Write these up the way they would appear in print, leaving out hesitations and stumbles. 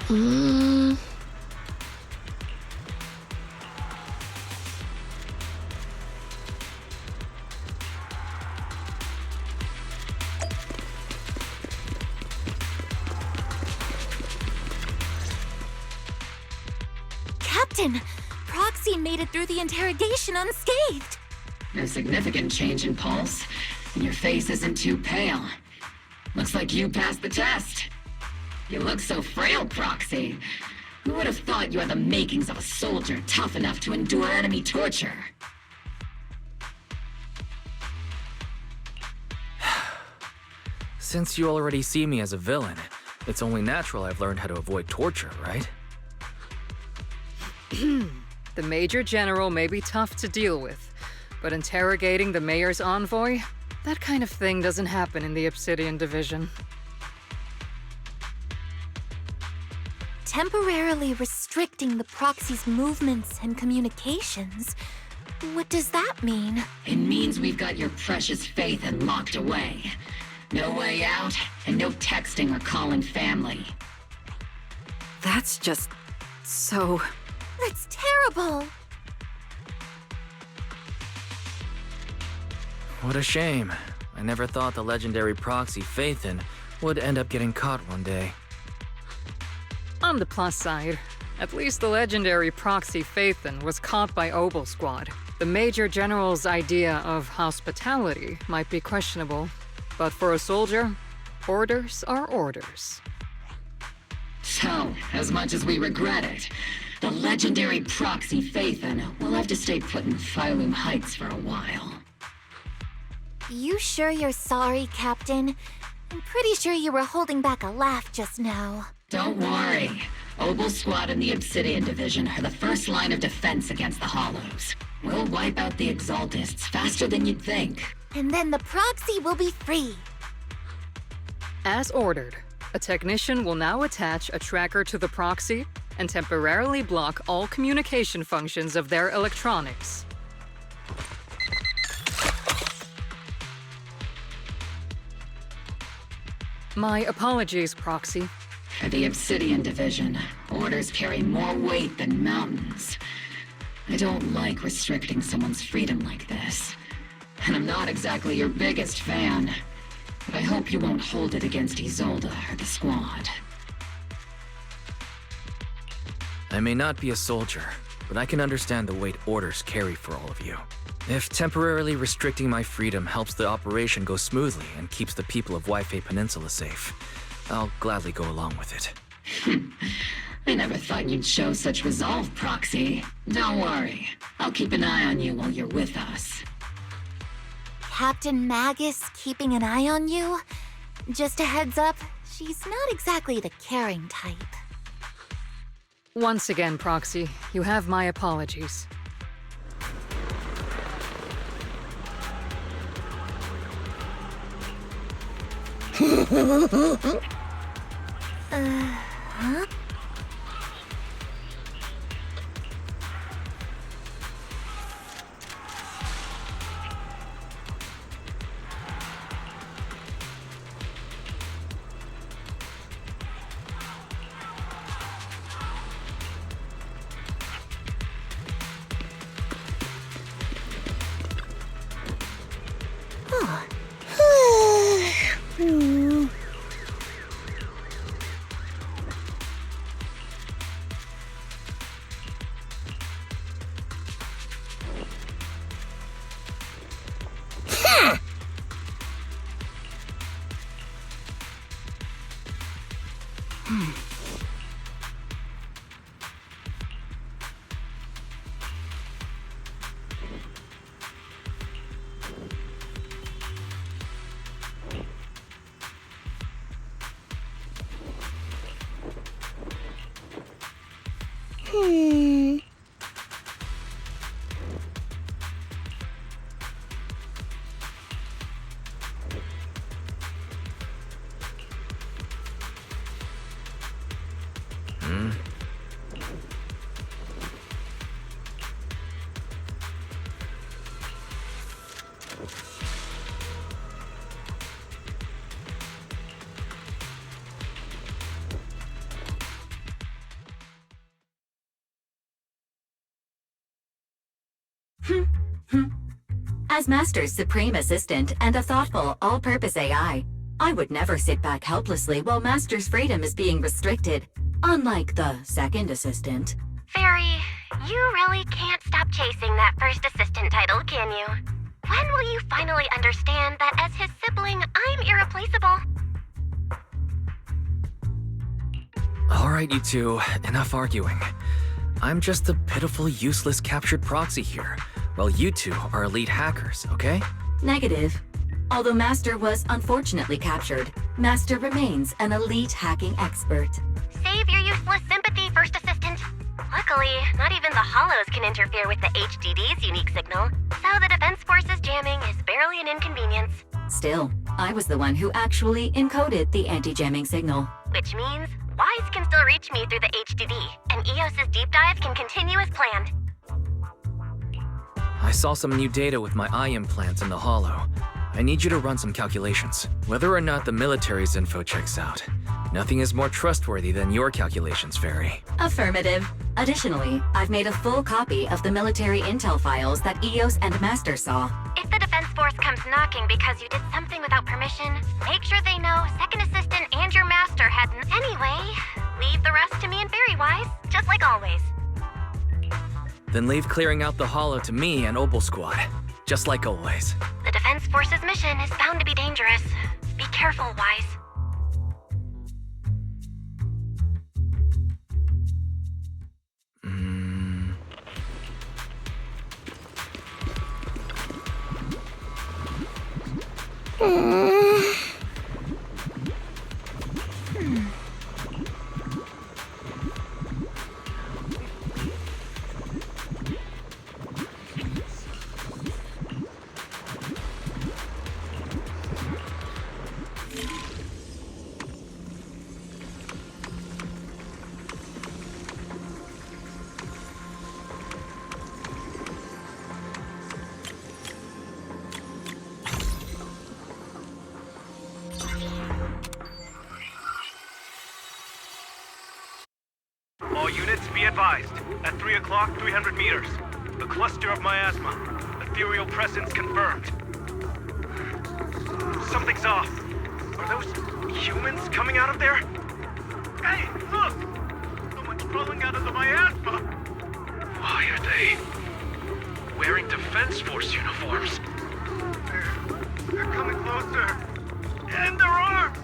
Hmm. Captain, Proxy made it through the interrogation unscathed. No significant change in pulse, and your face isn't too pale. Looks like you passed the test. You look so frail, Proxy. Who would have thought you had the makings of a soldier tough enough to endure enemy torture? Since you already see me as a villain, it's only natural I've learned how to avoid torture, right? The Major General may be tough to deal with, but interrogating the Mayor's envoy? That kind of thing doesn't happen in the Obsidian Division. Temporarily restricting the Proxy's movements and communications. What does that mean? It means we've got your precious faith and locked away. No way out, and no texting or calling family. That's just so... That's terrible! What a shame. I never thought the legendary proxy Phaethon would end up getting caught one day. On the plus side, at least the legendary proxy Phaethon was caught by Obel Squad. The Major General's idea of hospitality might be questionable, but for a soldier, orders are orders. So, as much as we regret it, the legendary proxy Phaethon will have to stay put in Phylum Heights for a while. You sure you're sorry, Captain? I'm pretty sure you were holding back a laugh just now. Don't worry. Obel Squad and the Obsidian Division are the first line of defense against the Hollows. We'll wipe out the Exaltists faster than you'd think. And then the Proxy will be free. As ordered, a technician will now attach a tracker to the proxy and temporarily block all communication functions of their electronics. My apologies, Proxy. For the Obsidian Division, orders carry more weight than mountains. I don't like restricting someone's freedom like this. And I'm not exactly your biggest fan. But I hope you won't hold it against Isolde or the Squad. I may not be a soldier, but I can understand the weight orders carry for all of you. If temporarily restricting my freedom helps the operation go smoothly and keeps the people of Waifei Peninsula safe, I'll gladly go along with it. I never thought you'd show such resolve, Proxy. Don't worry. I'll keep an eye on you while you're with us. Captain Magus keeping an eye on you? Just a heads up, she's not exactly the caring type. Once again, Proxy, you have my apologies. Huh? As Master's supreme assistant and a thoughtful, all-purpose AI, I would never sit back helplessly while Master's freedom is being restricted, unlike the second assistant. Fairy, you really can't stop chasing that first assistant title, can you? When will you finally understand that as his sibling, I'm irreplaceable? Alright, you two, enough arguing. I'm just a pitiful, useless captured proxy here, while you two are elite hackers, okay? Negative. Although Master was unfortunately captured, Master remains an elite hacking expert. Save your useless sympathy, first assistant. Luckily, not even the hollows can interfere with the HDD's unique signal, so the Defense Force's jamming is barely an inconvenience. Still, I was the one who actually encoded the anti-jamming signal. Which means Wise can still reach me through the HDD, and EOS's deep dive can continue as planned. I saw some new data with my eye implants in the hollow. I need you to run some calculations. Whether or not the military's info checks out, nothing is more trustworthy than your calculations, Fairy. Affirmative. Additionally, I've made a full copy of the military intel files that EOS and Master saw. If the Defense Force comes knocking because you did something without permission, make sure they know Second Assistant and your Master hadn't. Anyway, leave the rest to me and Fairy Wise, just like always. Then leave clearing out the hollow to me and Opal Squad, just like always. The Defense Force's mission is bound to be dangerous. Be careful, Wise. All units be advised. At 3 o'clock, 300 meters. The cluster of miasma. Ethereal presence confirmed. Something's off. Are those humans coming out of there? Hey, look! Someone's crawling out of the miasma! Why are they wearing Defense Force uniforms? They're coming closer. And they're armed!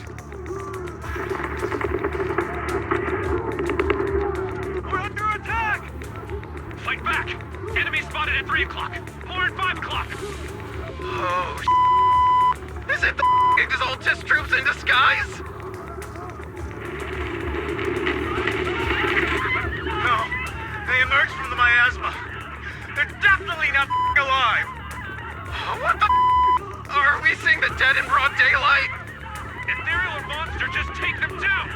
We're under attack! Fight back! Enemy spotted at 3 o'clock. More at 5 o'clock. Oh, is it the Exaltus troops in disguise? No, they emerged from the miasma. They're definitely not alive. What the are we seeing the dead in broad daylight? Ethereal or monster, just take them down!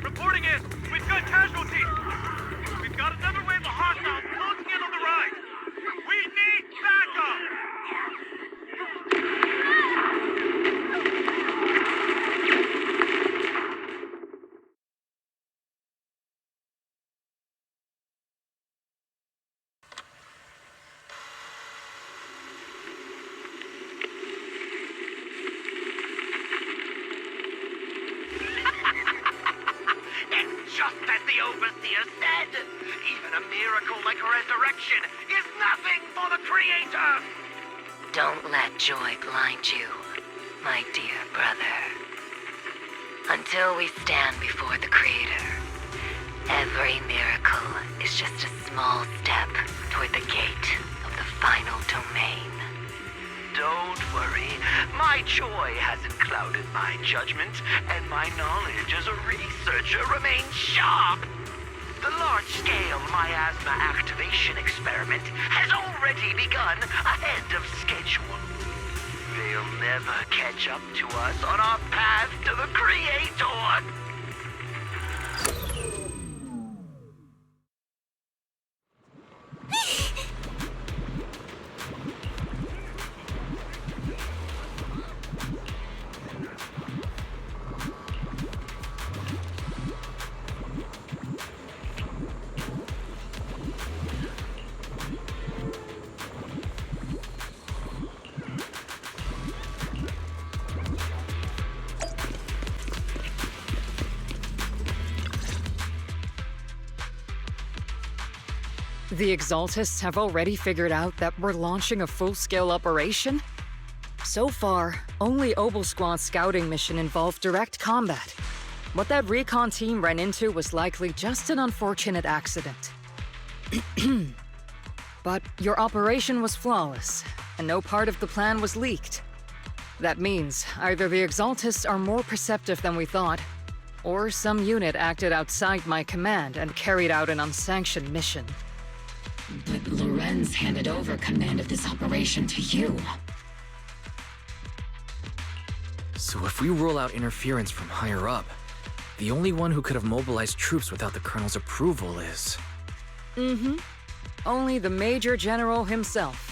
Reporting in! We've got casualties! We've got another wave of hostiles closing in on the right! We need backup! Just as the Overseer said, even a miracle like resurrection is nothing for the Creator! Don't let joy blind you, my dear brother. Until we stand before the Creator, every miracle is just a small step toward the gate of the final domain. Don't worry, my joy hasn't clouded my judgment, and my knowledge as a researcher remains sharp. The large-scale miasma activation experiment has already begun ahead of schedule. They'll never catch up to us on our path to the Creator. The Exaltists have already figured out that we're launching a full-scale operation? So far, only Obel Squad's scouting mission involved direct combat. What that recon team ran into was likely just an unfortunate accident. But your operation was flawless, and no part of the plan was leaked. That means either the Exaltists are more perceptive than we thought, or some unit acted outside my command and carried out an unsanctioned mission. But Lorenz handed over command of this operation to you. So if we rule out interference from higher up, the only one who could have mobilized troops without the Colonel's approval is... Only the Major General himself.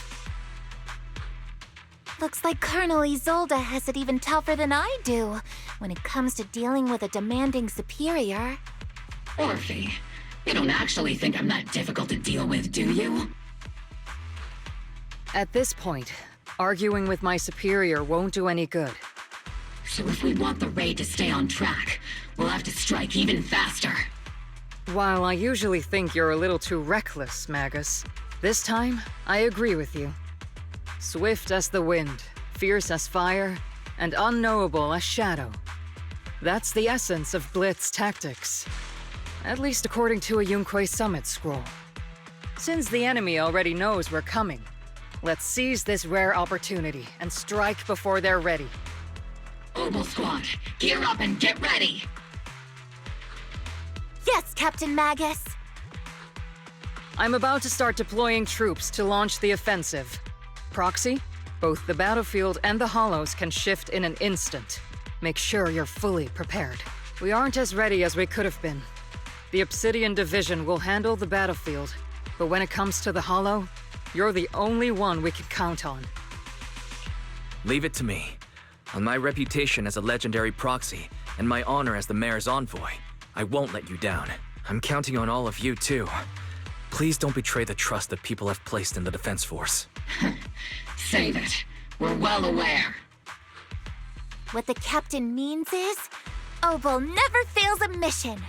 Looks like Colonel Isolde has it even tougher than I do when it comes to dealing with a demanding superior. Orphie, you don't actually think I'm that difficult to deal with, do you? At this point, arguing with my superior won't do any good. So if we want the raid to stay on track, we'll have to strike even faster. While I usually think you're a little too reckless, Magus, this time, I agree with you. Swift as the wind, fierce as fire, and unknowable as shadow. That's the essence of Blitz tactics. At least according to a Yunque Summit scroll. Since the enemy already knows we're coming, let's seize this rare opportunity and strike before they're ready. Obel Squad, gear up and get ready! Yes, Captain Magus! I'm about to start deploying troops to launch the offensive. Proxy, both the battlefield and the hollows can shift in an instant. Make sure you're fully prepared. We aren't as ready as we could have been. The Obsidian Division will handle the battlefield, but when it comes to the hollow, you're the only one we can count on. Leave it to me. On my reputation as a legendary proxy, and my honor as the mayor's envoy, I won't let you down. I'm counting on all of you, too. Please don't betray the trust that people have placed in the Defense Force. Save it. We're well aware. What the captain means is, Obel never fails a mission.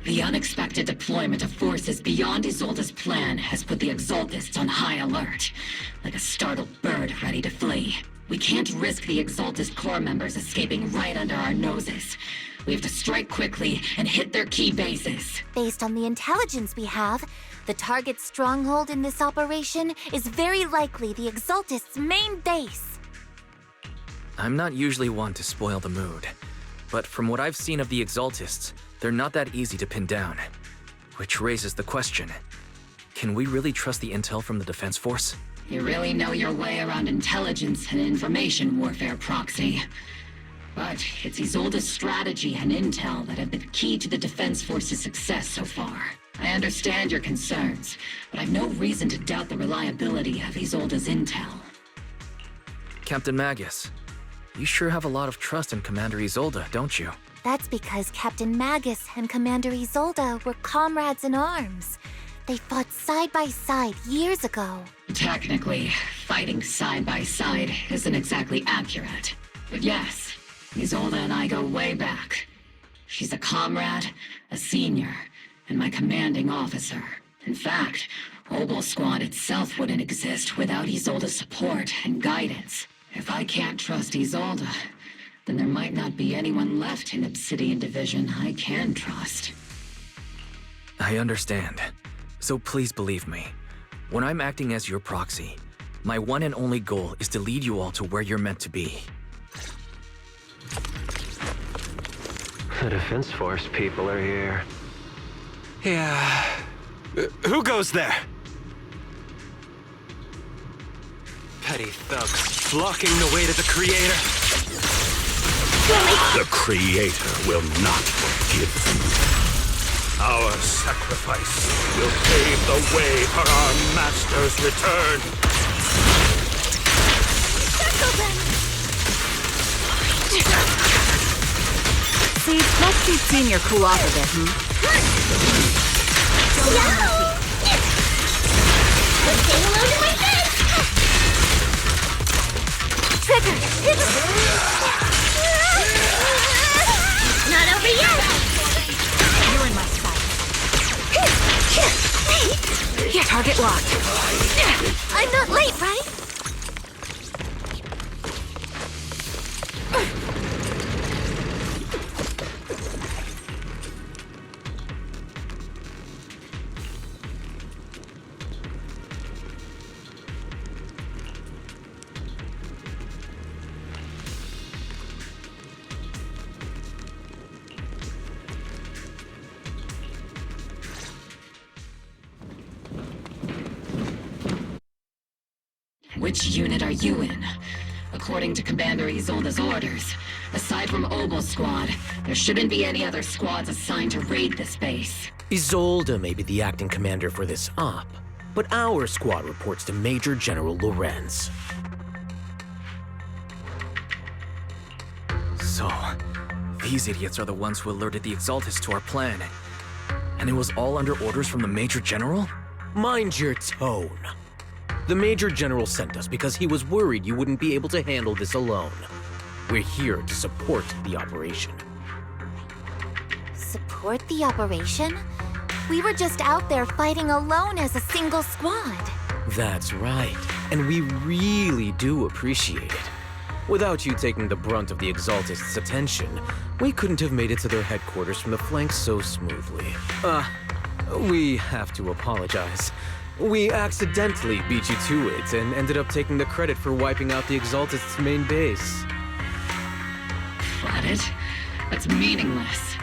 The unexpected deployment of forces beyond Isolde's plan has put the Exaltists on high alert, like a startled bird ready to flee. We can't risk the Exaltist Corps members escaping right under our noses. We have to strike quickly and hit their key bases. Based on the intelligence we have, the target stronghold in this operation is very likely the Exaltists' main base. I'm not usually one to spoil the mood, but from what I've seen of the Exaltists, they're not that easy to pin down. Which raises the question, can we really trust the intel from the Defense Force? You really know your way around intelligence and information warfare, Proxy. But it's Isolde's strategy and intel that have been key to the Defense Force's success so far. I understand your concerns, but I've no reason to doubt the reliability of Isolde's intel. Captain Magus, you sure have a lot of trust in Commander Isolde, don't you? That's because Captain Magus and Commander Isolde were comrades in arms. They fought side by side years ago. Technically, fighting side by side isn't exactly accurate. But yes, Isolde and I go way back. She's a comrade, a senior, and my commanding officer. In fact, Obel Squad itself wouldn't exist without Isolde's support and guidance. If I can't trust Isolde, then there might not be anyone left in Obsidian Division I can trust. I understand. So please believe me. When I'm acting as your proxy, my one and only goal is to lead you all to where you're meant to be. The Defense Force people are here. Yeah. Who goes there? Petty thugs blocking the way to the Creator. The Creator will not forgive you. Our sacrifice will pave the way for our master's return. Circle them! See, let's see Senior cool off a bit, No! Let's say hello to my friends! Trigger! Not over yet! You're in my sight. Here, target locked. I'm not late, right? Which unit are you in? According to Commander Isolde's orders, aside from Obel's squad, there shouldn't be any other squads assigned to raid this base. Isolde may be the acting commander for this op, but our squad reports to Major General Lorenz. So, these idiots are the ones who alerted the Exaltists to our plan. And it was all under orders from the Major General? Mind your tone. The Major General sent us because he was worried you wouldn't be able to handle this alone. We're here to support the operation. Support the operation? We were just out there fighting alone as a single squad. That's right, and we really do appreciate it. Without you taking the brunt of the Exaltists' attention, we couldn't have made it to their headquarters from the flank so smoothly. We have to apologize. We accidentally beat you to it and ended up taking the credit for wiping out the Exaltists' main base. Flat it? That's meaningless.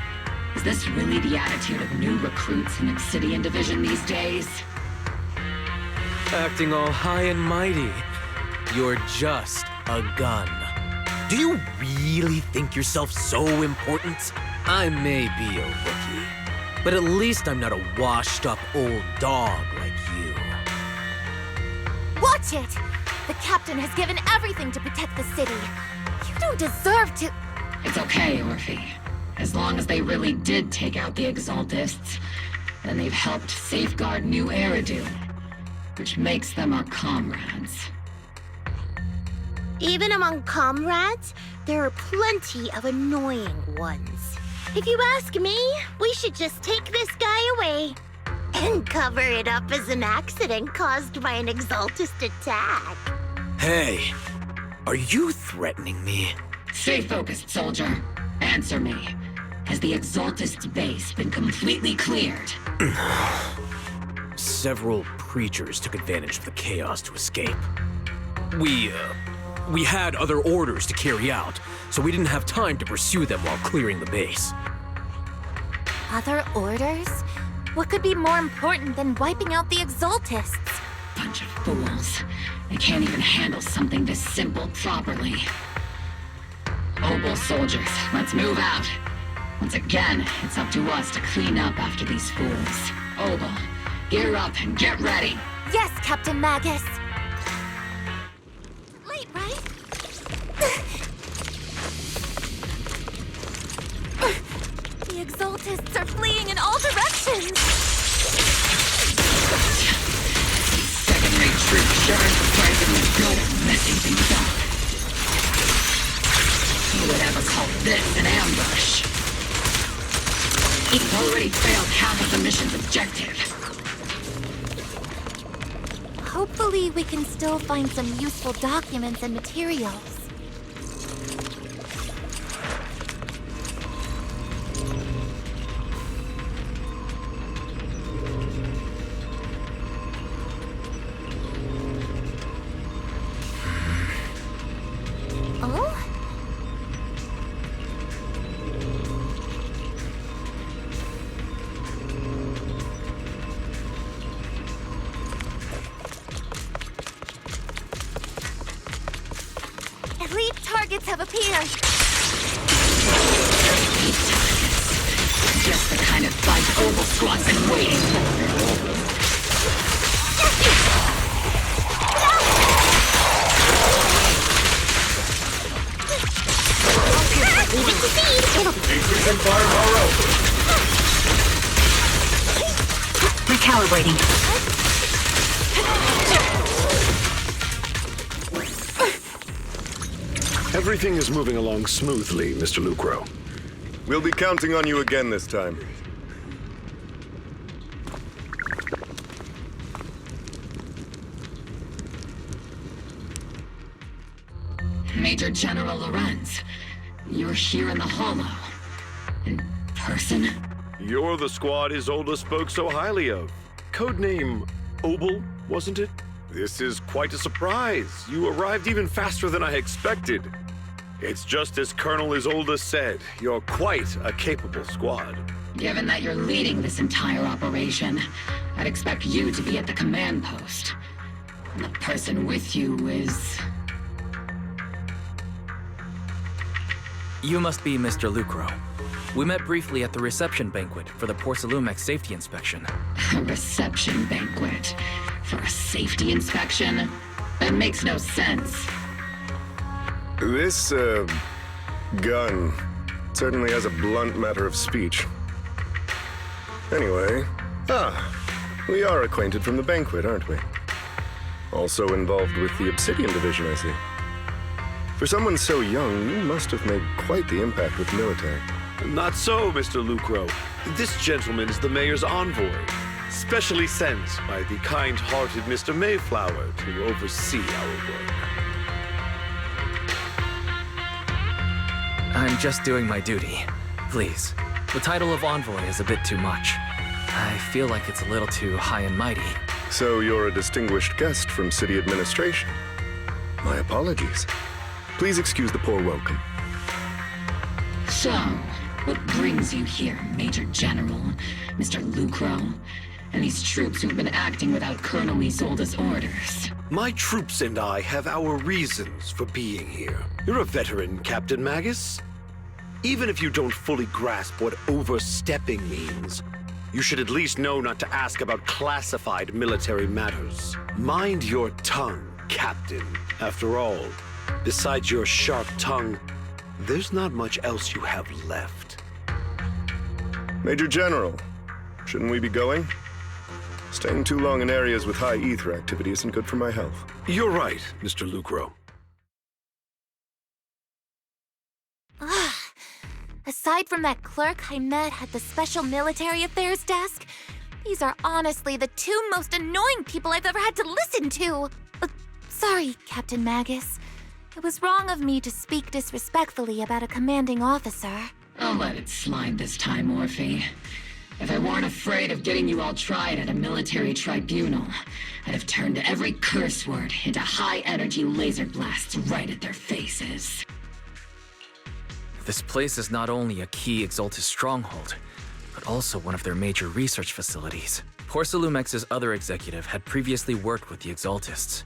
Is this really the attitude of new recruits in Obsidian Division these days? Acting all high and mighty. You're just a gun. Do you really think yourself so important? I may be a rookie, but at least I'm not a washed-up old dog like you. Watch it! The captain has given everything to protect the city. You don't deserve to... It's okay, Orphie. As long as they really did take out the Exaltists, then they've helped safeguard New Eridu, which makes them our comrades. Even among comrades, there are plenty of annoying ones. If you ask me, we should just take this guy away and cover it up as an accident caused by an Exaltist attack. Hey, are you threatening me? Stay focused, soldier. Answer me. Has the Exaltist base been completely cleared? Several preachers took advantage of the chaos to escape. We had other orders to carry out, so we didn't have time to pursue them while clearing the base. Other orders? What could be more important than wiping out the Exaltists? Bunch of fools. They can't even handle something this simple properly. Obel soldiers, let's move out. Once again, it's up to us to clean up after these fools. Obel, gear up and get ready. Yes, Captain Magus. Late, right? The Exaltists are fleeing in all directions. Second-rate troops sure are surprisingly good at messing things up. Who would ever call this an ambush? He's already failed half of the mission's objective. Hopefully, we can still find some useful documents and materials. Oh? Elite targets have appeared. just the kind of fight Opal Squad's been waiting for. Leave it to speed. It'll be Increasing firepower. Recalibrating. Everything is moving along smoothly, Mr. Lucro. We'll be counting on you again this time. Major General Lorenz, you're here in the Hollow. In person? You're the squad his oldest spoke so highly of. Codename Obel, wasn't it? This is quite a surprise. You arrived even faster than I expected. It's just as Colonel Isolde said, you're quite a capable squad. Given that you're leading this entire operation, I'd expect you to be at the command post. And the person with you is... You must be Mr. Lucro. We met briefly at the reception banquet for the Porcelumex safety inspection. A reception banquet? For a safety inspection? That makes no sense. This, gun certainly has a blunt matter of speech. Anyway, we are acquainted from the banquet, aren't we? Also involved with the Obsidian Division, I see. For someone so young, you must have made quite the impact with the military. Not so, Mr. Lucro. This gentleman is the mayor's envoy, specially sent by the kind-hearted Mr. Mayflower to oversee our work. I'm just doing my duty. Please. The title of envoy is a bit too much. I feel like it's a little too high and mighty. So you're a distinguished guest from city administration. My apologies. Please excuse the poor welcome. So, what brings you here, Major General, Mr. Lucro, and these troops who've been acting without Colonel Isolde's orders? My troops and I have our reasons for being here. You're a veteran, Captain Magus. Even if you don't fully grasp what overstepping means, you should at least know not to ask about classified military matters. Mind your tongue, Captain. After all, besides your sharp tongue, there's not much else you have left. Major General, shouldn't we be going? Staying too long in areas with high ether activity isn't good for my health. You're right, Mr. Lucro. Aside from that clerk I met at the Special Military Affairs desk, these are honestly the two most annoying people I've ever had to listen to. Sorry, Captain Magus. It was wrong of me to speak disrespectfully about a commanding officer. I'll let it slide this time, Orphie. If I weren't afraid of getting you all tried at a military tribunal, I'd have turned every curse word into high-energy laser blasts right at their faces. This place is not only a key Exaltis stronghold, but also one of their major research facilities. Porcelumex's other executive had previously worked with the Exaltists.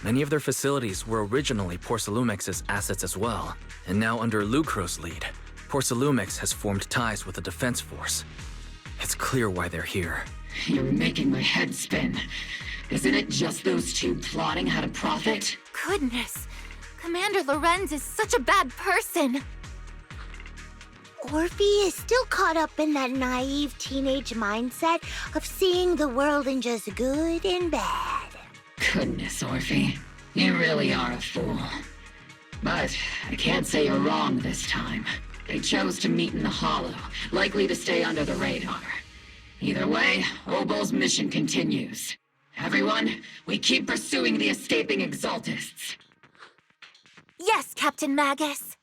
Many of their facilities were originally Porcelumex's assets as well, and now under Lucro's lead, Porcelumex has formed ties with the defense force. It's clear why they're here. You're making my head spin. Isn't it just those two plotting how to profit? Goodness, Commander Lorenz is such a bad person. Orphie is still caught up in that naive teenage mindset of seeing the world in just good and bad. Goodness, Orphie. You really are a fool. But I can't say you're wrong this time. They chose to meet in the Hollow, likely to stay under the radar. Either way, Obel's mission continues. Everyone, we keep pursuing the escaping Exaltists. Yes, Captain Magus.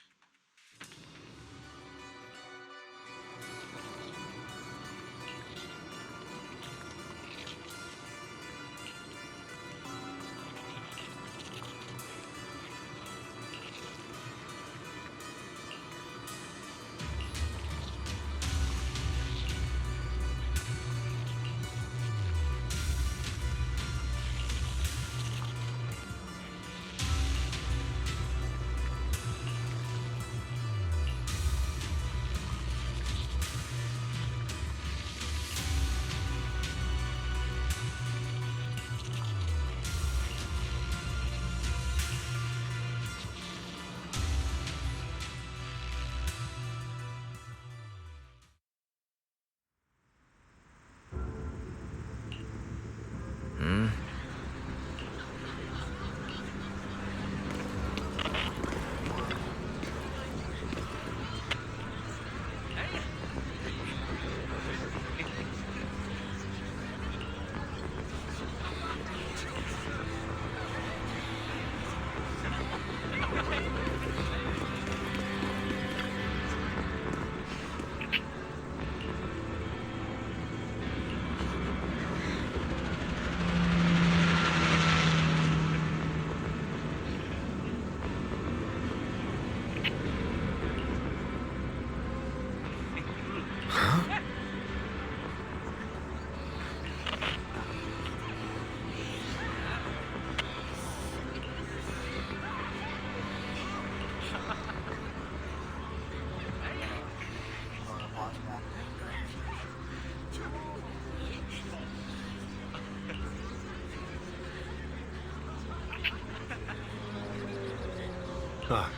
Ah.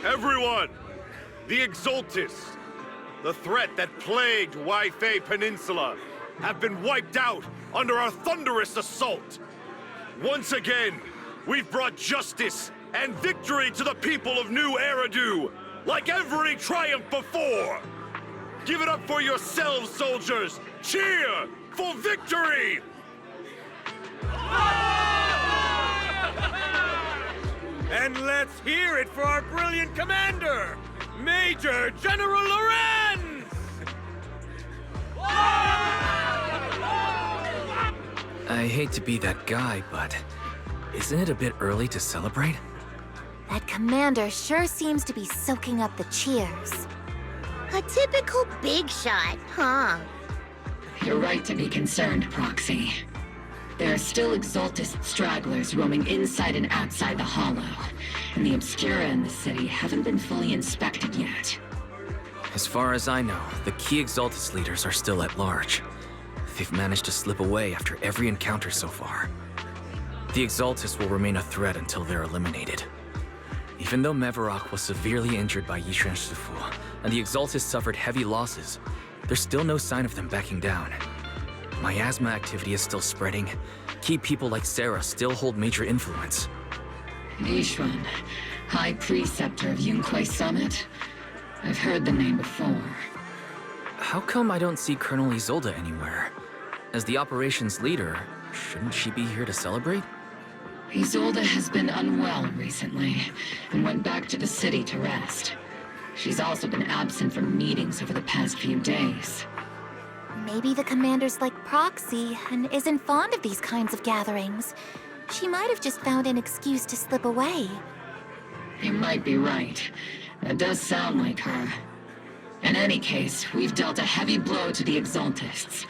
Everyone! The Exaltists, the threat that plagued Waifei Peninsula, have been wiped out under our thunderous assault. Once again, we've brought justice and victory to the people of New Eridu, like every triumph before! Give it up for yourselves, soldiers! Cheer for victory! And let's hear it for our brilliant commander, Major General Lorenz! I hate to be that guy, but isn't it a bit early to celebrate? That commander sure seems to be soaking up the cheers. A typical big shot, huh? You're right to be concerned, Proxy. There are still Exaltist stragglers roaming inside and outside the Hollow, and the Obscura in the city haven't been fully inspected yet. As far as I know, the key Exaltist leaders are still at large. They've managed to slip away after every encounter so far. The Exaltists will remain a threat until they're eliminated. Even though Mevarok was severely injured by Yishuan Shifu, and the Exaltists suffered heavy losses, there's still no sign of them backing down. Miasma activity is still spreading. Key people like Sarah still hold major influence. Yishuan, High Preceptor of Yunkwei Summit? I've heard the name before. How come I don't see Colonel Isolde anywhere? As the operations leader, shouldn't she be here to celebrate? Isolde has been unwell recently, and went back to the city to rest. She's also been absent from meetings over the past few days. Maybe the commander's like Proxy and isn't fond of these kinds of gatherings. She might have just found an excuse to slip away. You might be right. That does sound like her. In any case, we've dealt a heavy blow to the Exaltists.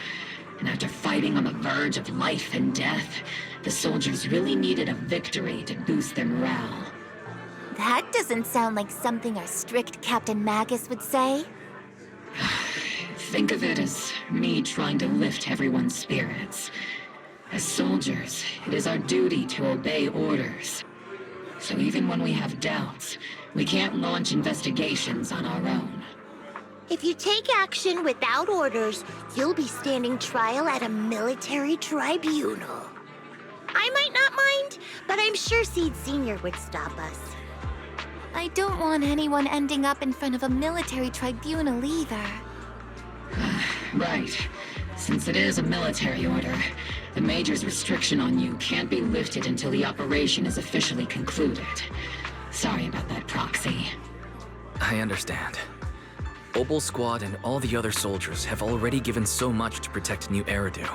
And after fighting on the verge of life and death, the soldiers really needed a victory to boost their morale. That doesn't sound like something our strict Captain Magus would say. Think of it as me trying to lift everyone's spirits. As soldiers, it is our duty to obey orders. So even when we have doubts, we can't launch investigations on our own. If you take action without orders, you'll be standing trial at a military tribunal. I might not mind, but I'm sure Seed Sr. would stop us. I don't want anyone ending up in front of a military tribunal either. Right. Since it is a military order, the Major's restriction on you can't be lifted until the operation is officially concluded. Sorry about that, Proxy. I understand. Obol Squad and all the other soldiers have already given so much to protect New Eridu.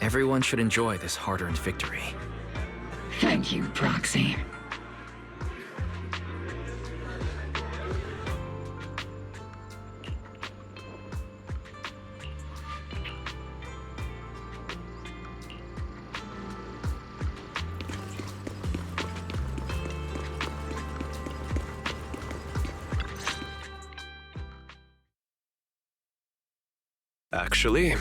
Everyone should enjoy this hard-earned victory. Thank you, Proxy. Actually,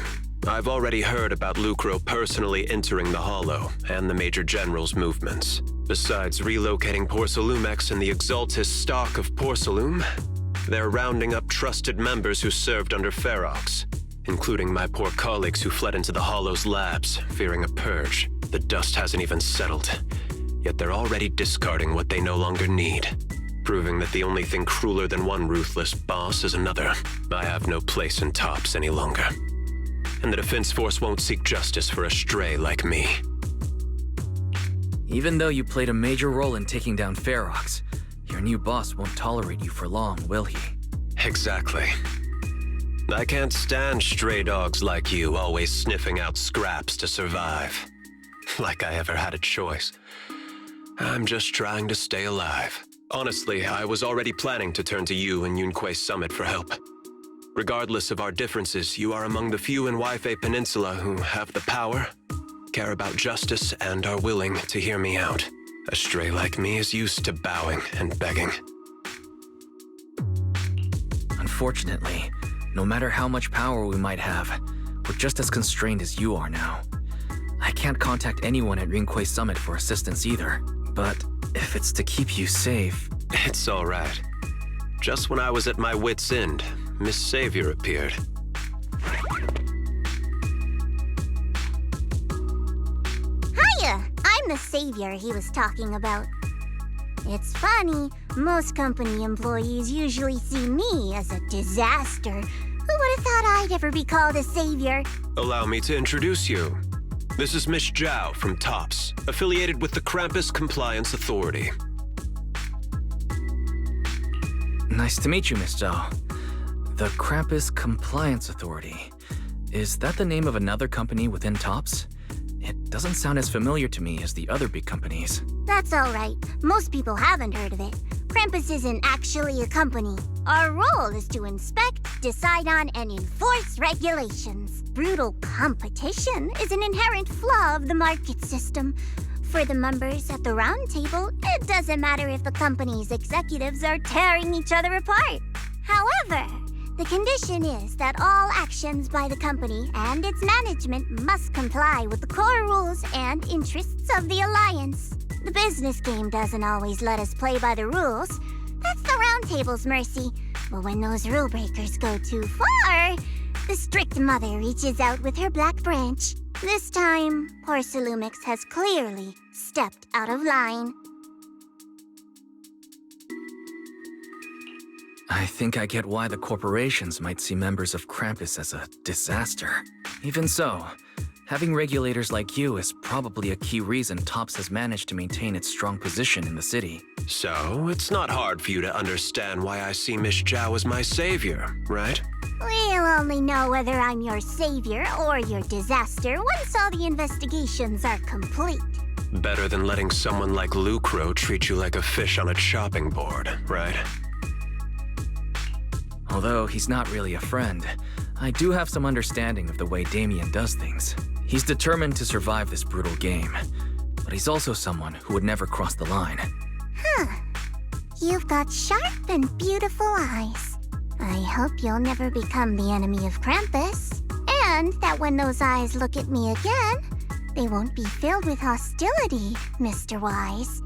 I've already heard about Lucro personally entering the Hollow and the Major General's movements. Besides relocating Porcelumex and the Exaltist stock of Porcelume, they're rounding up trusted members who served under Ferox, including my poor colleagues who fled into the Hollow's labs, fearing a purge. The dust hasn't even settled, yet they're already discarding what they no longer need. proving that the only thing crueler than one ruthless boss is another. I have no place in Tops any longer. And the Defense Force won't seek justice for a stray like me. Even though you played a major role in taking down Ferox, your new boss won't tolerate you for long, will he? Exactly. I can't stand stray dogs like you always sniffing out scraps to survive. Like I ever had a choice. I'm just trying to stay alive. Honestly, I was already planning to turn to you and Yunque Summit for help. Regardless of our differences, you are among the few in Waifei Peninsula who have the power, care about justice, and are willing to hear me out. A stray like me is used to bowing and begging. Unfortunately, no matter how much power we might have, we're just as constrained as you are now. I can't contact anyone at Yunque Summit for assistance either, but if it's to keep you safe... It's all right. Just when I was at my wit's end, Miss Savior appeared. Hiya! I'm the savior he was talking about. It's funny, most company employees usually see me as a disaster. Who would have thought I'd ever be called a savior? Allow me to introduce you. This is Miss Zhao from TOPS, affiliated with the Krampus Compliance Authority. Nice to meet you, Miss Zhao. The Krampus Compliance Authority. Is that the name of another company within TOPS? It doesn't sound as familiar to me as the other big companies. That's all right. Most people haven't heard of it. Krampus isn't actually a company. Our role is to inspect, decide on, and enforce regulations. Brutal competition is an inherent flaw of the market system. For the members at the round table, it doesn't matter if the company's executives are tearing each other apart. However, the condition is that all actions by the company and its management must comply with the core rules and interests of the Alliance. The business game doesn't always let us play by the rules. That's the round table's mercy. But when those rule breakers go too far, the strict mother reaches out with her black branch. This time, poor Salumix has clearly stepped out of line. I think I get why the corporations might see members of Krampus as a disaster. Even so, having regulators like you is probably a key reason TOPS has managed to maintain its strong position in the city. So, it's not hard for you to understand why I see Miss Zhao as my savior, right? We'll only know whether I'm your savior or your disaster once all the investigations are complete. Better than letting someone like Lucro treat you like a fish on a chopping board, right? Although he's not really a friend, I do have some understanding of the way Damien does things. He's determined to survive this brutal game, but he's also someone who would never cross the line. Huh. You've got sharp and beautiful eyes. I hope you'll never become the enemy of Krampus, and that when those eyes look at me again, they won't be filled with hostility, Mr. Wise.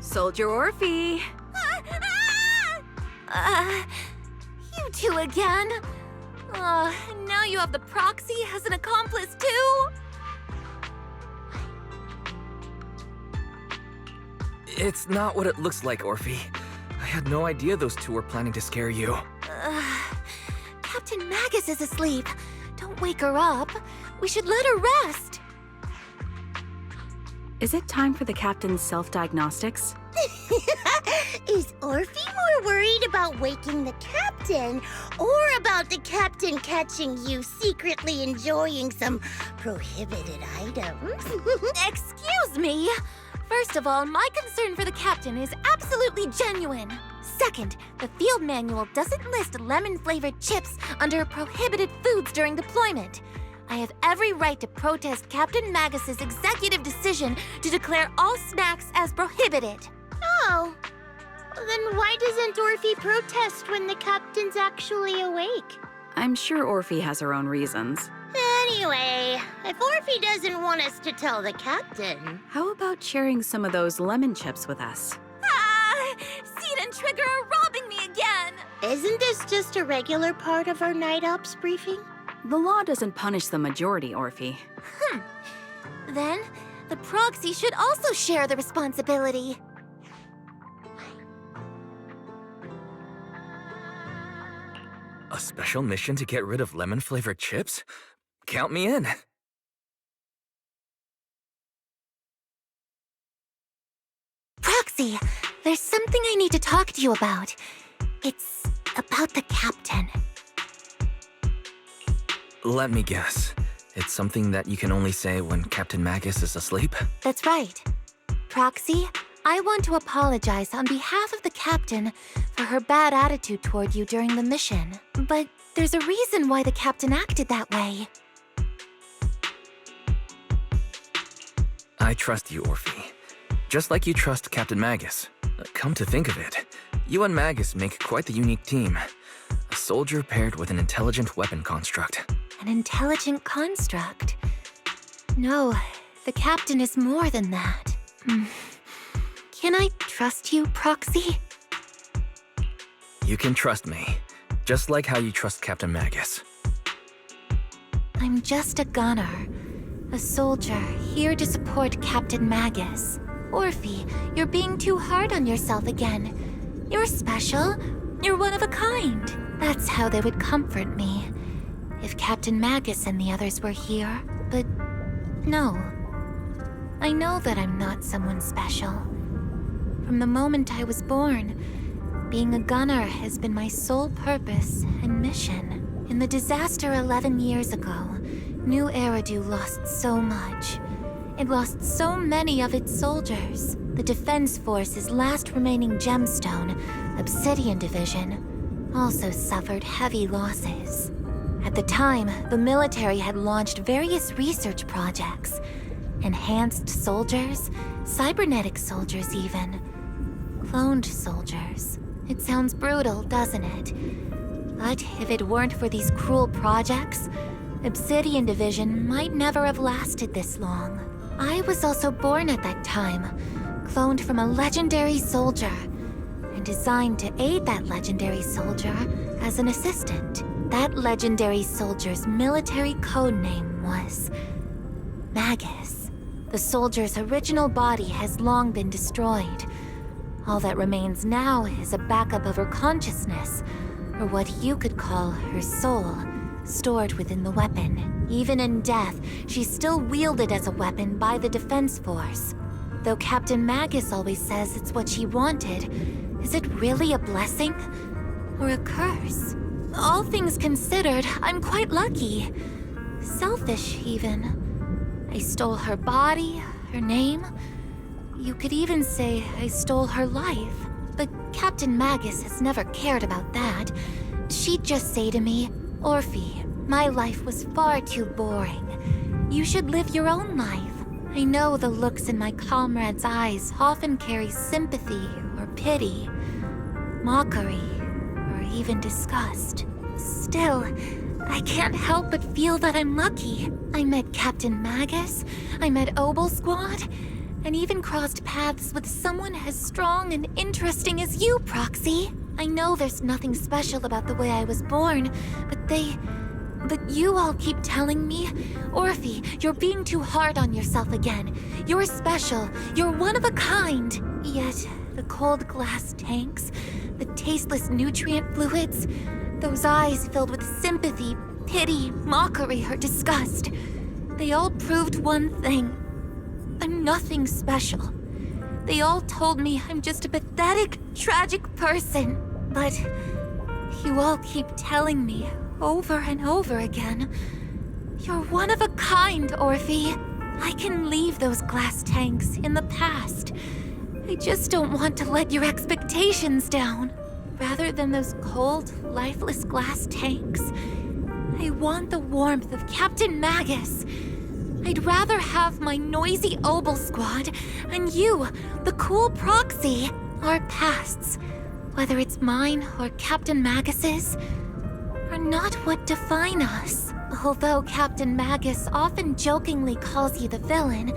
Soldier Orphie! You two again? Now you have the proxy as an accomplice too? It's not what it looks like, Orphie. I had no idea those two were planning to scare you. Captain Magus is asleep. Don't wake her up. We should let her rest. Is it time for the captain's self-diagnostics? Is Orphie more worried about waking the captain or about the captain catching you secretly enjoying some prohibited items? Excuse me! First of all, my concern for the captain is absolutely genuine. Second, the field manual doesn't list lemon-flavored chips under prohibited foods during deployment. I have every right to protest Captain Magus's executive decision to declare all snacks as prohibited. Oh. Then why doesn't Orphie protest when the captain's actually awake? I'm sure Orphie has her own reasons. Anyway, if Orphie doesn't want us to tell the captain... How about sharing some of those lemon chips with us? Ah! Seed and Trigger are robbing me again! Isn't this just a regular part of our night ops briefing? The law doesn't punish the majority, Orphie. Then, the proxy should also share the responsibility. A special mission to get rid of lemon-flavored chips? Count me in. Proxy, there's something I need to talk to you about. It's about the captain. Let me guess. It's something that you can only say when Captain Magus is asleep? That's right. Proxy, I want to apologize on behalf of the captain for her bad attitude toward you during the mission. But there's a reason why the captain acted that way. I trust you, Orphie. Just like you trust Captain Magus. Come to think of it, you and Magus make quite the unique team. A soldier paired with an intelligent weapon construct. An intelligent construct? No, the captain is more than that. Can I trust you, Proxy? You can trust me, just like how you trust Captain Magus. I'm just a gunner. A soldier, here to support Captain Magus. Orphie, you're being too hard on yourself again. You're special. You're one of a kind. That's how they would comfort me. If Captain Magus and the others were here. But no. I know that I'm not someone special. From the moment I was born, being a gunner has been my sole purpose and mission. In the disaster 11 years ago, New Eridu lost so much. It lost so many of its soldiers. The Defense Force's last remaining gemstone, Obsidian Division, also suffered heavy losses. At the time, the military had launched various research projects. Enhanced soldiers, cybernetic soldiers even. Cloned soldiers. It sounds brutal, doesn't it? But if it weren't for these cruel projects, Obsidian Division might never have lasted this long. I was also born at that time, cloned from a legendary soldier, and designed to aid that legendary soldier as an assistant. That legendary soldier's military code name was Magus. The soldier's original body has long been destroyed. All that remains now is a backup of her consciousness, or what you could call her soul, stored within the weapon. Even in death, she's still wielded as a weapon by the Defense Force. Though Captain Magus always says it's what she wanted, is it really a blessing? Or a curse? All things considered, I'm quite lucky. Selfish, even. I stole her body, her name. You could even say I stole her life. But Captain Magus has never cared about that. She'd just say to me, Orphie, my life was far too boring. You should live your own life. I know the looks in my comrades' eyes often carry sympathy or pity, mockery, or even disgust. Still, I can't help but feel that I'm lucky. I met Captain Magus, I met Obel Squad, and even crossed paths with someone as strong and interesting as you, Proxy. I know there's nothing special about the way I was born, but you all keep telling me, Orphie, you're being too hard on yourself again. You're special. You're one of a kind. Yet, the cold glass tanks, the tasteless nutrient fluids, those eyes filled with sympathy, pity, mockery, or disgust, they all proved one thing. I'm nothing special. They all told me I'm just a pathetic, tragic person. But you all keep telling me over and over again, you're one of a kind, Orphie. I can leave those glass tanks in the past. I just don't want to let your expectations down. Rather than those cold, lifeless glass tanks, I want the warmth of Captain Magus. I'd rather have my noisy Obel squad and you, the cool proxy, our pasts, whether it's mine or Captain Magus's, are not what define us. Although Captain Magus often jokingly calls you the villain,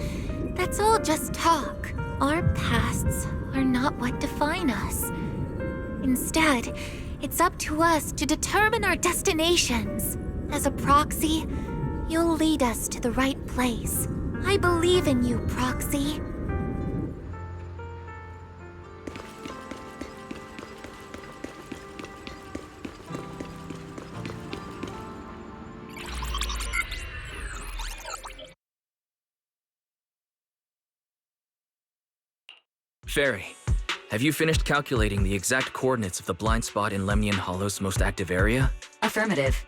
that's all just talk. Our pasts are not what define us. Instead, it's up to us to determine our destinations. As a proxy, you'll lead us to the right place. I believe in you, Proxy. Fairy, have you finished calculating the exact coordinates of the blind spot in Lemnian Hollow's most active area? Affirmative.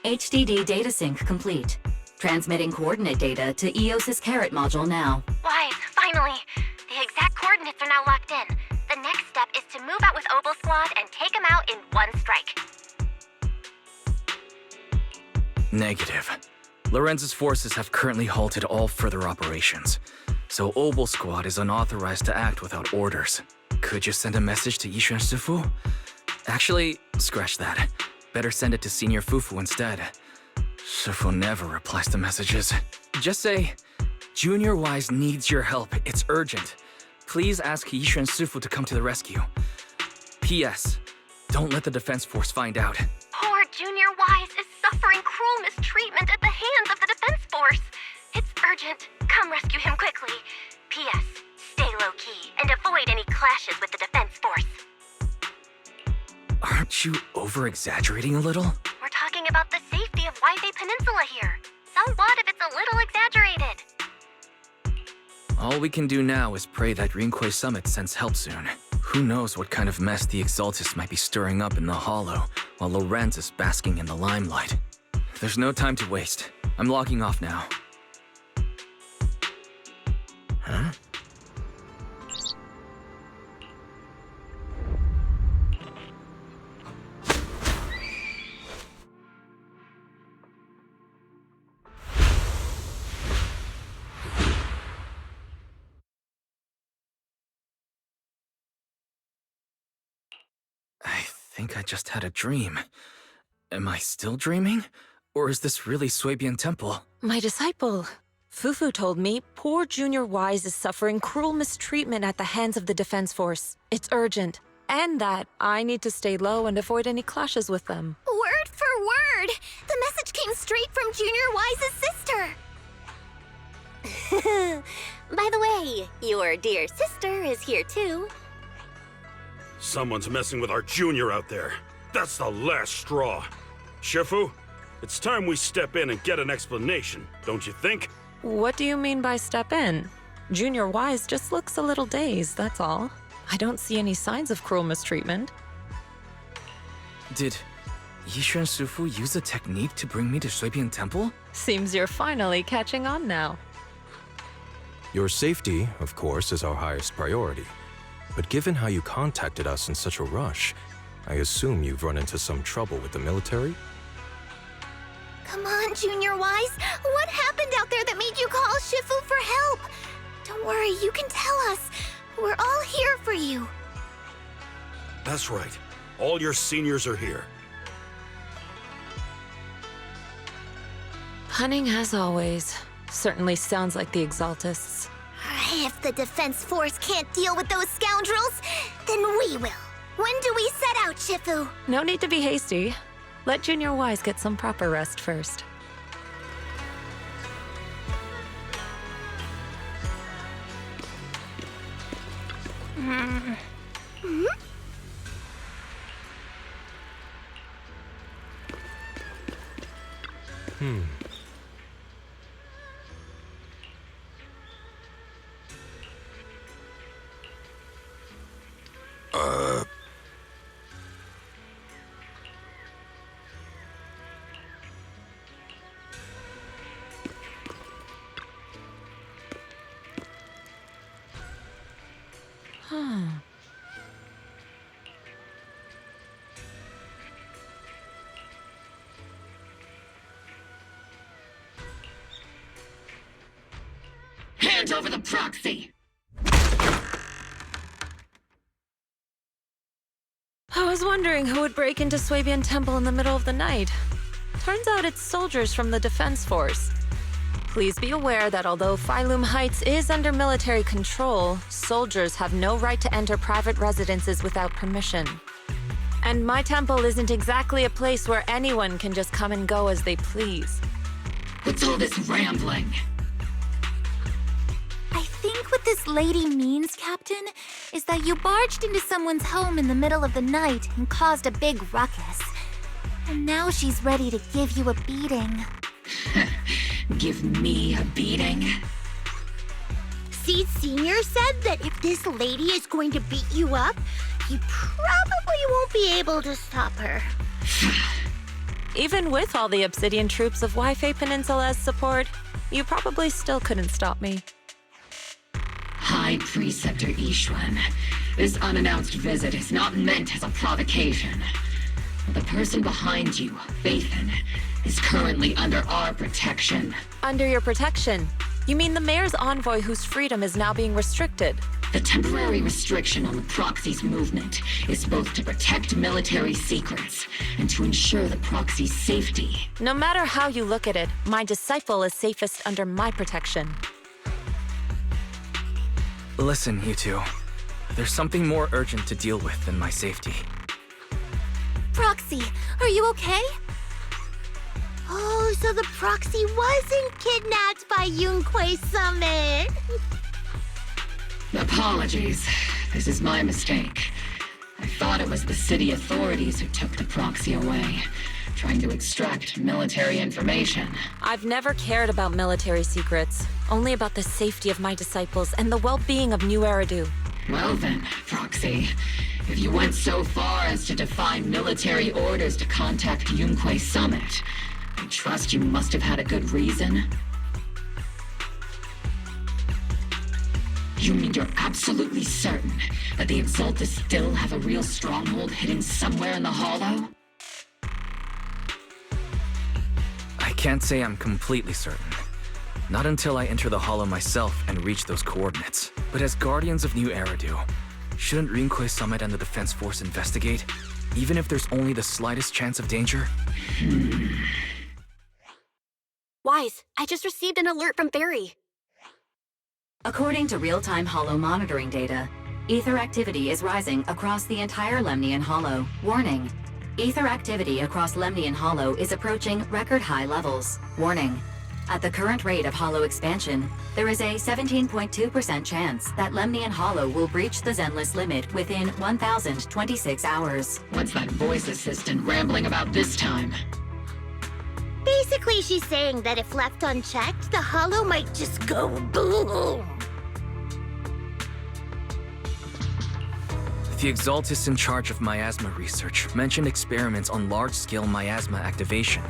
HDD data sync complete. Transmitting coordinate data to EOS's Carrot module now. Wise, finally! The exact coordinates are now locked in. The next step is to move out with Obel Squad and take them out in one strike. Negative. Lorenz's forces have currently halted all further operations, so Obel Squad is unauthorized to act without orders. Could you send a message to Yishuan Sifu? Actually, scratch that. Better send it to Senior Fufu instead. Sifu never replies to messages. Just say, Junior Wise needs your help. It's urgent. Please ask Yishuan Sifu to come to the rescue. P.S. Don't let the defense force find out. Poor Junior Wise is suffering cruel mistreatment at the hands of the defense force. It's urgent. Come rescue him quickly. P.S. Stay low-key and avoid any clashes with the defense force. Aren't you over-exaggerating a little? We're talking about the safety of Waifei Peninsula here. So what if it's a little exaggerated? All we can do now is pray that Rinquei Summit sends help soon. Who knows what kind of mess the Exaltists might be stirring up in the Hollow, while Lorenz is basking in the limelight. There's no time to waste. I'm logging off now. Huh? I think I just had a dream. Am I still dreaming? Or is this really Suibian Temple? My disciple, Fufu told me poor Junior Wise is suffering cruel mistreatment at the hands of the defense force. It's urgent. And that I need to stay low and avoid any clashes with them. Word for word! The message came straight from Junior Wise's sister! By the way, your dear sister is here too. Someone's messing with our junior out there. That's the last straw. Shifu, it's time we step in and get an explanation, don't you think? What do you mean by step in? Junior Wise just looks a little dazed, that's all. I don't see any signs of cruel mistreatment. Did Yishuan Sifu use a technique to bring me to Suibian Temple? Seems you're finally catching on now. Your safety, of course, is our highest priority. But given how you contacted us in such a rush, I assume you've run into some trouble with the military? Come on, Junior Wise. What happened out there that made you call Shifu for help? Don't worry, you can tell us. We're all here for you. That's right. All your seniors are here. Punning as always. Certainly sounds like the Exaltists. If the defense force can't deal with those scoundrels, then we will. When do we set out, Shifu? No need to be hasty. Let Junior Wise get some proper rest first. sent over the proxy. I was wondering who would break into Swabian Temple in the middle of the night. Turns out it's soldiers from the Defense Force. Please be aware that although Phylum Heights is under military control, soldiers have no right to enter private residences without permission. And my temple isn't exactly a place where anyone can just come and go as they please. What's all this rambling? I think what this lady means, Captain, is that you barged into someone's home in the middle of the night and caused a big ruckus. And now she's ready to give you a beating. Give me a beating? Seed Sr. said that if this lady is going to beat you up, you probably won't be able to stop her. Even with all the Obsidian troops of Wi-Fi Peninsula as support, you probably still couldn't stop me. High Preceptor Ishwan, this unannounced visit is not meant as a provocation. The person behind you, Phaethon, is currently under our protection. Under your protection? You mean the mayor's envoy whose freedom is now being restricted? The temporary restriction on the proxy's movement is both to protect military secrets and to ensure the proxy's safety. No matter how you look at it, my disciple is safest under my protection. Listen, you two. There's something more urgent to deal with than my safety. Proxy, are you okay? Oh, so the proxy wasn't kidnapped by Yunquei Summit. Apologies. This is my mistake. I thought it was the city authorities who took the proxy away, trying to extract military information. I've never cared about military secrets, only about the safety of my disciples and the well-being of New Eridu. Well then, Proxy, if you went so far as to defy military orders to contact Yunquei Summit, I trust you must have had a good reason. You mean you're absolutely certain that the Exaltus still have a real stronghold hidden somewhere in the Hollow? I can't say I'm completely certain. Not until I enter the Hollow myself and reach those coordinates. But as Guardians of New Eridu, shouldn't Rinquei Summit and the Defense Force investigate? Even if there's only the slightest chance of danger? Wise, I just received an alert from Barry. According to real-time Hollow monitoring data, ether activity is rising across the entire Lemnian Hollow. Warning. Ether activity across Lemnian Hollow is approaching record-high levels. Warning. At the current rate of Hollow expansion, there is a 17.2% chance that Lemnian Hollow will breach the Zenless limit within 1,026 hours. What's that voice assistant rambling about this time? Basically, she's saying that if left unchecked, the Hollow might just go boom. The Exaltus in charge of miasma research mentioned experiments on large-scale miasma activation.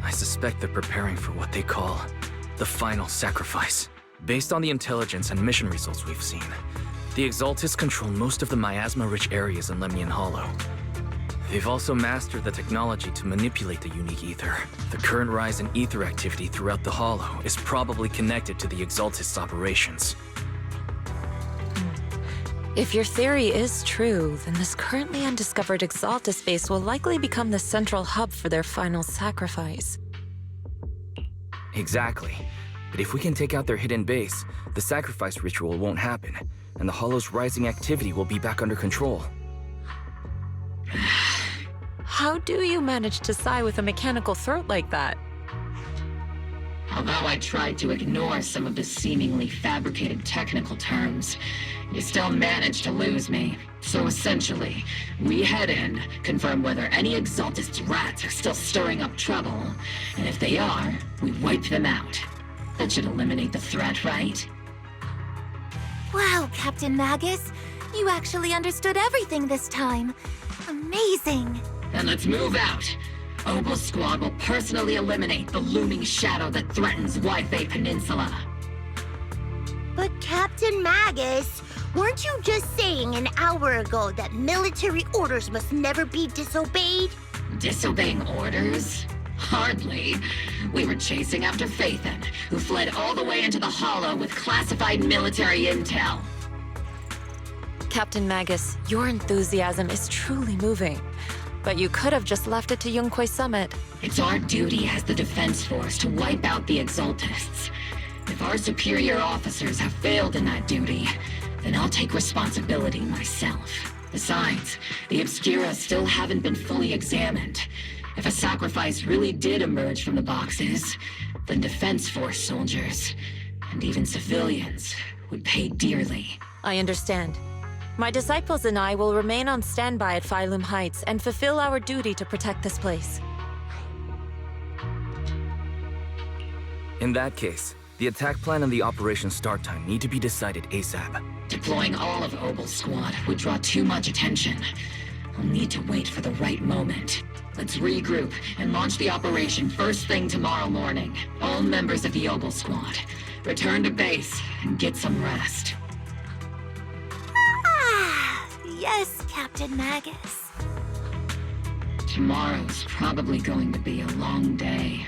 I suspect they're preparing for what they call the final sacrifice. Based on the intelligence and mission results we've seen, the Exaltus control most of the miasma-rich areas in Lemnian Hollow. They've also mastered the technology to manipulate the unique ether. The current rise in ether activity throughout the Hollow is probably connected to the Exaltus operations. If your theory is true, then this currently undiscovered Exaltus base will likely become the central hub for their final sacrifice. Exactly. But if we can take out their hidden base, the sacrifice ritual won't happen, and the Hollow's rising activity will be back under control. How do you manage to sigh with a mechanical throat like that? Although I tried to ignore some of the seemingly fabricated technical terms, you still managed to lose me. So essentially, we head in, confirm whether any Exaltus rats are still stirring up trouble, and if they are, we wipe them out. That should eliminate the threat, right? Wow, Captain Magus. You actually understood everything this time. Amazing. Then let's move out. Obel Squad will personally eliminate the looming shadow that threatens Wi-Fi Peninsula. But Captain Magus, weren't you just saying an hour ago that military orders must never be disobeyed? Disobeying orders? Hardly. We were chasing after Phaethon, who fled all the way into the Hollow with classified military intel. Captain Magus, your enthusiasm is truly moving. But you could have just left it to Yunquay Summit. It's our duty as the Defense Force to wipe out the Exaltists. If our superior officers have failed in that duty, then I'll take responsibility myself. Besides, the Obscura still haven't been fully examined. If a sacrifice really did emerge from the boxes, then Defense Force soldiers, and even civilians, would pay dearly. I understand. My disciples and I will remain on standby at Phylum Heights and fulfill our duty to protect this place. In that case, the attack plan and the operation start time need to be decided ASAP. Deploying all of Obel's squad would draw too much attention. I'll need to wait for the right moment. Let's regroup and launch the operation first thing tomorrow morning. All members of the Obel squad, return to base and get some rest. Yes, Captain Magus. Tomorrow's probably going to be a long day.